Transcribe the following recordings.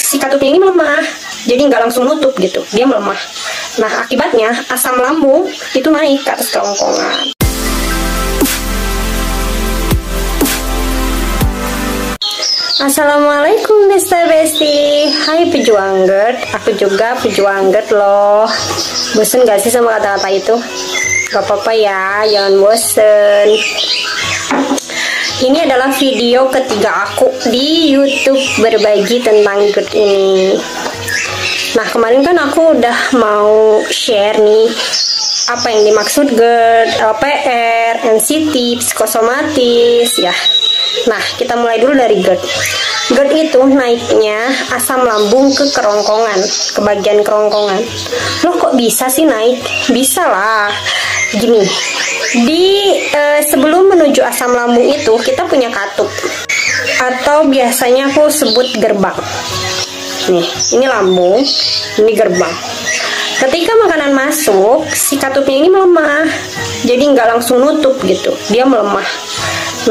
si katupnya ini melemah, jadi nggak langsung nutup gitu, dia melemah. Nah, akibatnya asam lambung itu naik ke atas kerongkongan. Assalamualaikum besti, hai pejuang GERD, aku juga pejuang GERD loh. Bosen gak sih sama kata-kata itu? Gak apa-apa ya, jangan bosen. Ini adalah video ketiga aku di YouTube berbagi tentang GERD ini. Nah, kemarin kan aku udah mau share nih apa yang dimaksud GERD, LPR, NCT, psikosomatis ya. Nah, kita mulai dulu dari GERD. GERD itu naiknya asam lambung ke kerongkongan, ke bagian kerongkongan. Loh, kok bisa sih naik? Bisa lah. Gini, sebelum menuju asam lambung itu kita punya katup, atau biasanya aku sebut gerbang. Nih, ini lambung, ini gerbang. Ketika makanan masuk, si katupnya ini melemah, jadi nggak langsung nutup gitu, dia melemah.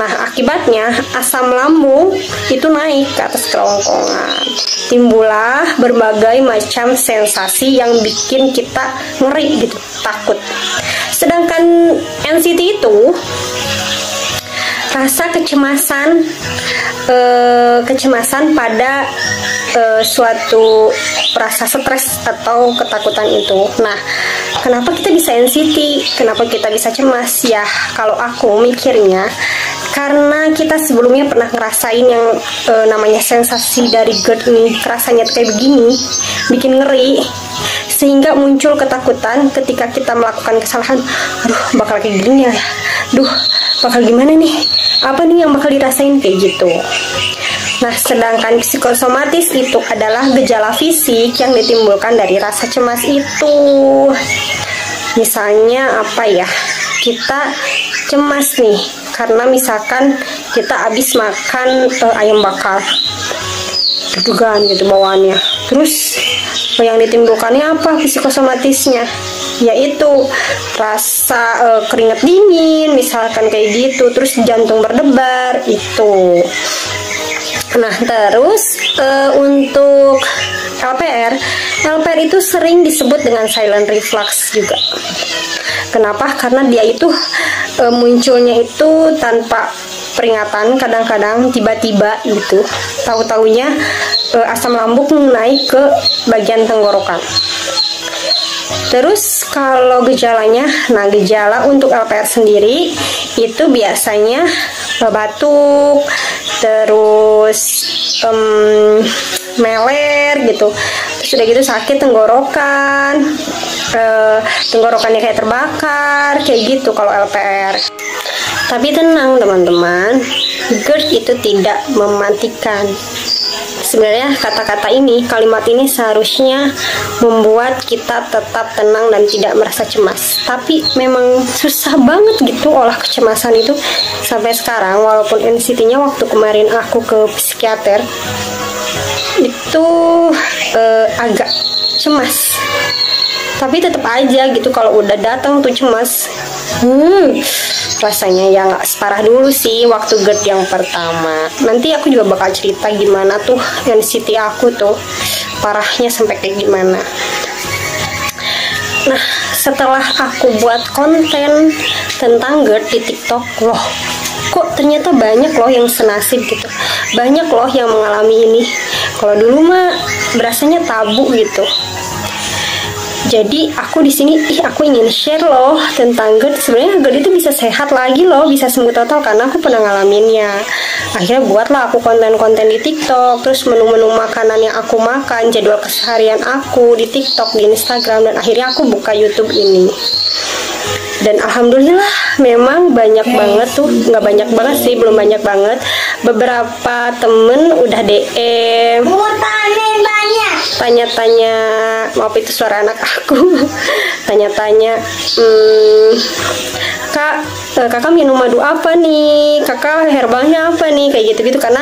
Nah, akibatnya asam lambung itu naik ke atas kerongkongan. Timbullah berbagai macam sensasi yang bikin kita ngeri gitu, takut. Sedangkan NCT itu rasa kecemasan pada suatu rasa stres atau ketakutan itu. Nah, kenapa kita bisa NCT? Kenapa kita bisa cemas? Ya, kalau aku mikirnya karena kita sebelumnya pernah ngerasain yang namanya sensasi dari GERD ini, rasanya kayak begini, bikin ngeri, sehingga muncul ketakutan ketika kita melakukan kesalahan. Aduh, bakal kayak gini ya, duh, bakal gimana nih, apa nih yang bakal dirasain kayak gitu. Nah, sedangkan psikosomatis itu adalah gejala fisik yang ditimbulkan dari rasa cemas itu. Misalnya apa ya, kita cemas nih karena misalkan kita habis makan ayam bakar, deg-degan gitu bawaannya. Terus yang ditimbulkannya apa psikosomatisnya? Yaitu rasa keringat dingin, misalkan kayak gitu. Terus jantung berdebar itu. Nah, terus untuk LPR itu sering disebut dengan silent reflux juga. Kenapa? Karena dia itu munculnya itu tanpa peringatan, kadang-kadang tiba-tiba gitu. Tahu-taunya asam lambung naik ke bagian tenggorokan. Terus kalau gejalanya, nah gejala untuk LPR sendiri itu biasanya batuk, terus meler gitu. Terus udah gitu sakit tenggorokan, tenggorokannya kayak terbakar, kayak gitu kalau LPR. Tapi tenang teman-teman, GERD itu tidak mematikan. Sebenarnya kata-kata ini, kalimat ini seharusnya membuat kita tetap tenang dan tidak merasa cemas. Tapi memang susah banget gitu olah kecemasan itu sampai sekarang. Walaupun NCT-nya waktu kemarin aku ke psikiater itu agak cemas, tapi tetap aja gitu kalau udah datang tuh cemas. Rasanya ya nggak separah dulu sih waktu GERD yang pertama. Nanti aku juga bakal cerita gimana tuh NCT aku tuh parahnya sampai kayak gimana. Nah, setelah aku buat konten tentang GERD di TikTok, loh, kok ternyata banyak loh yang senasib gitu, banyak loh yang mengalami ini. Kalau dulu mah berasanya tabu gitu. Jadi aku di sini, aku ingin share loh tentang GERD. Sebenarnya GERD itu bisa sehat lagi loh, bisa sembuh total karena aku pernah ngalaminnya. Akhirnya buatlah aku konten-konten di TikTok, terus menu-menu makanan yang aku makan, jadwal keseharian aku di TikTok, di Instagram, dan akhirnya aku buka YouTube ini. Dan alhamdulillah memang banyak banget tuh, nggak banyak banget sih, belum banyak banget. Beberapa temen udah DM, tanya-tanya, maaf itu suara anak aku, tanya-tanya, kakak minum madu apa nih, kakak herbalnya apa nih, kayak gitu-gitu. Karena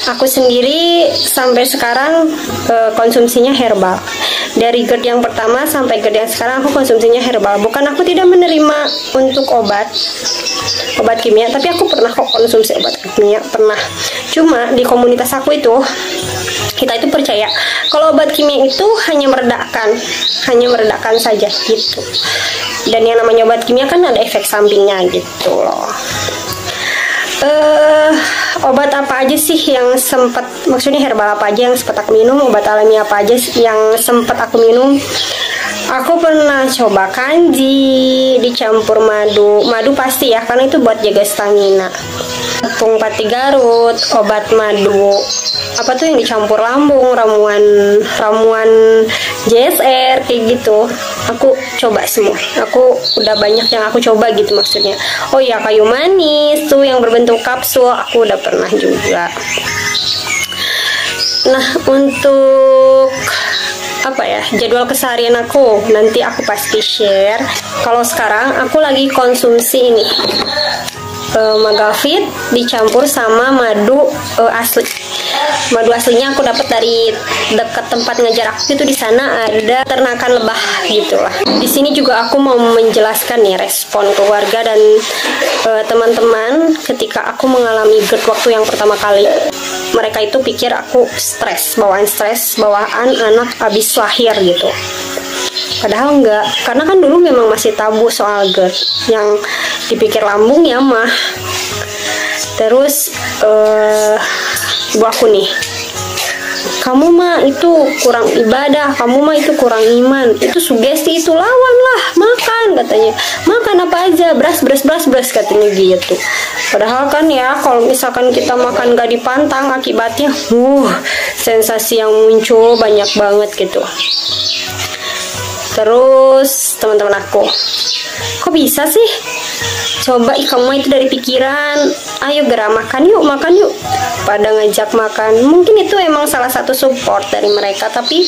aku sendiri sampai sekarang konsumsinya herbal. Dari GERD yang pertama sampai GERD yang sekarang aku konsumsinya herbal. Bukan aku tidak menerima untuk obat kimia, tapi aku pernah kok konsumsi obat kimia, pernah. Cuma di komunitas aku itu Kita itu percaya kalau obat kimia itu hanya meredakan saja gitu. Dan yang namanya obat kimia kan ada efek sampingnya gitu loh. Obat apa aja sih yang sempat, maksudnya herbal apa aja yang sempat aku minum, obat alami apa aja yang sempat aku minum? Aku pernah coba kanji dicampur madu pasti ya, karena itu buat jaga stamina. Tepung pati Garut, obat madu, apa tuh yang dicampur lambung, ramuan JSR kayak gitu. Aku coba semua. Aku udah banyak yang aku coba gitu maksudnya. Oh ya, kayu manis tuh yang berbentuk kapsul, aku udah pernah juga. Nah, untuk apa ya, jadwal keseharian aku nanti aku pasti share. Kalau sekarang aku lagi konsumsi ini Magavit dicampur sama madu asli. Madu aslinya aku dapat dari dekat tempat ngajar aku itu, di sana ada ternakan lebah gitulah. Di sini juga aku mau menjelaskan nih respon keluarga dan teman-teman ketika aku mengalami GERD waktu yang pertama kali. Mereka itu pikir aku bawaan anak habis lahir gitu. Padahal enggak, karena kan dulu memang masih tabu soal GERD, yang dipikir lambung ya mah. Terus ibu aku nih, kamu mah itu kurang ibadah, kamu mah itu kurang iman, itu sugesti, itu lawan lah, makan katanya, makan apa aja, beras katanya gitu. Padahal kan ya kalau misalkan kita makan gak dipantang, akibatnya sensasi yang muncul banyak banget gitu. Terus teman-teman aku, kok bisa sih? Coba kamu itu dari pikiran, ayo gerak makan yuk. Pada ngajak makan, mungkin itu emang salah satu support dari mereka. Tapi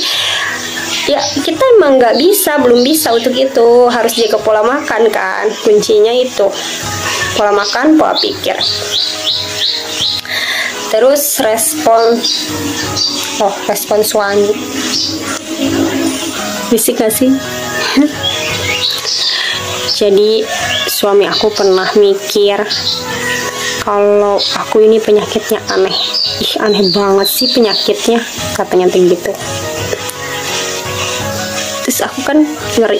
ya kita emang belum bisa untuk itu. Harus jaga pola makan kan, kuncinya itu pola makan, pola pikir. Terus respon suami, bisik gak sih? Jadi suami aku pernah mikir kalau aku ini penyakitnya aneh. Aneh banget sih penyakitnya, katanya gitu. Terus aku kan ngeri,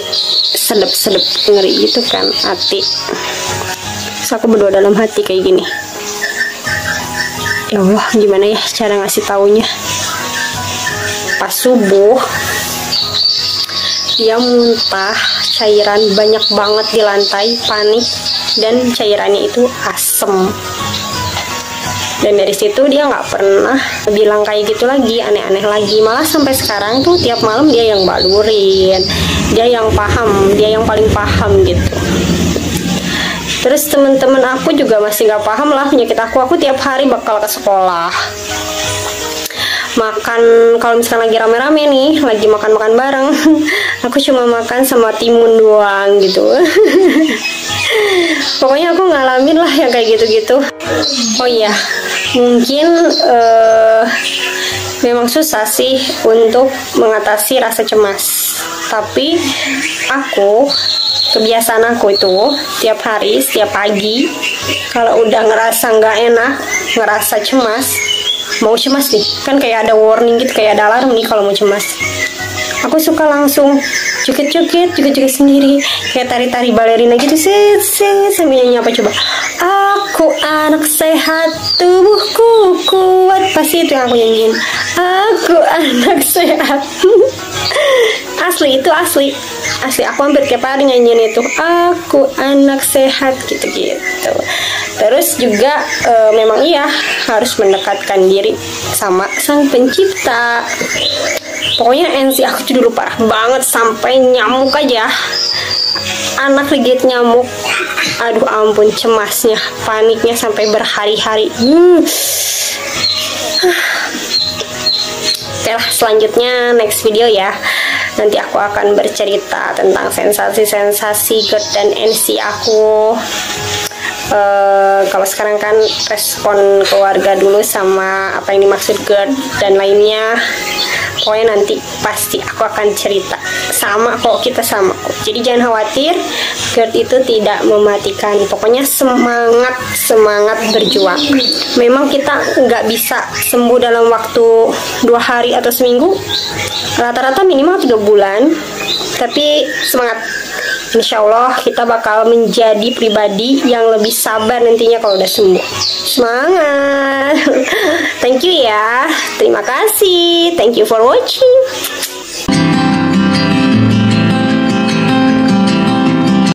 sedep ngeri gitu kan hati. Terus aku berdoa dalam hati kayak gini, ya Allah, gimana ya cara ngasih taunya? Pas subuh dia muntah cairan banyak banget di lantai, panik, dan cairannya itu asem. Dan dari situ dia nggak pernah bilang kayak gitu lagi, aneh-aneh lagi. Malah sampai sekarang tuh tiap malam dia yang balurin, dia yang paham, dia yang paling paham gitu. Terus temen-temen aku juga masih nggak paham lah penyakit aku. Aku tiap hari bakal ke sekolah. Makan, kalau misalkan lagi rame-rame nih, lagi makan-makan bareng, aku cuma makan sama timun doang gitu. Pokoknya aku ngalamin lah yang kayak gitu-gitu. Oh iya, mungkin memang susah sih untuk mengatasi rasa cemas. Tapi kebiasaan aku itu tiap hari, setiap pagi, kalau udah ngerasa nggak enak, ngerasa mau cemas nih, kan kayak ada warning gitu, kayak ada alarm nih kalau mau cemas. Aku suka langsung joget-joget sendiri, kayak tari-tari balerina gitu, sambil nyanyi apa coba. Aku anak sehat, tubuhku kuat, pasti itu yang aku nyanyiin. Aku anak sehat. Asli, itu asli. Aku hampir tiap hari nyanyiin itu. Aku anak sehat, gitu-gitu. Terus juga memang iya harus mendekatkan diri sama sang pencipta. Pokoknya NC aku tuh dulu parah banget, sampai nyamuk aja. Anak digigit nyamuk, aduh ampun, cemasnya, paniknya sampai berhari-hari. Oke lah, selanjutnya next video ya. Nanti aku akan bercerita tentang sensasi-sensasi GERD dan NC aku. Kalau sekarang kan respon keluarga dulu sama apa yang dimaksud GERD dan lainnya. Pokoknya nanti pasti aku akan cerita. sama kok, kita sama kok. Jadi jangan khawatir, GERD itu tidak mematikan. Pokoknya semangat berjuang. Memang kita nggak bisa sembuh dalam waktu 2 hari atau seminggu, rata-rata minimal 3 bulan. Tapi semangat, insya Allah kita bakal menjadi pribadi yang lebih sabar nantinya kalau udah sembuh. Semangat. Thank you ya, terima kasih, thank you for watching.